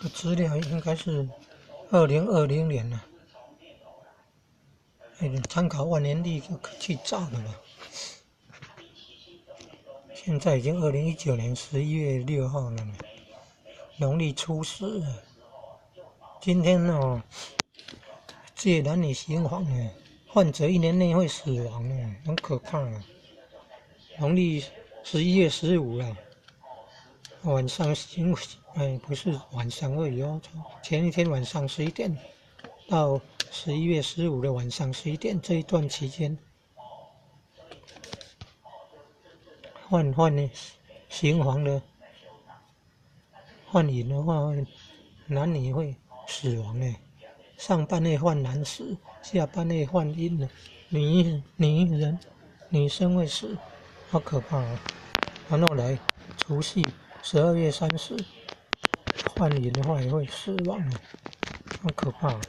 个资料应该是2020年了，参考万年历去找的嘛。现在已经2019年11月6号了呢，农历初4了。今天哦，这男女行房呢，患者1年内会死亡呢，很可怕啊。农历11月15了，晚上不是晚上而已哦，前一天晚上11点到11月15的晚上11点这一段期间，患行房的患淫的话，男女会死亡呢。上半夜患男死，下半夜患阴的女生会死，好可怕啊！然后来除夕12月30，患淫的话也会死亡，好可怕啊。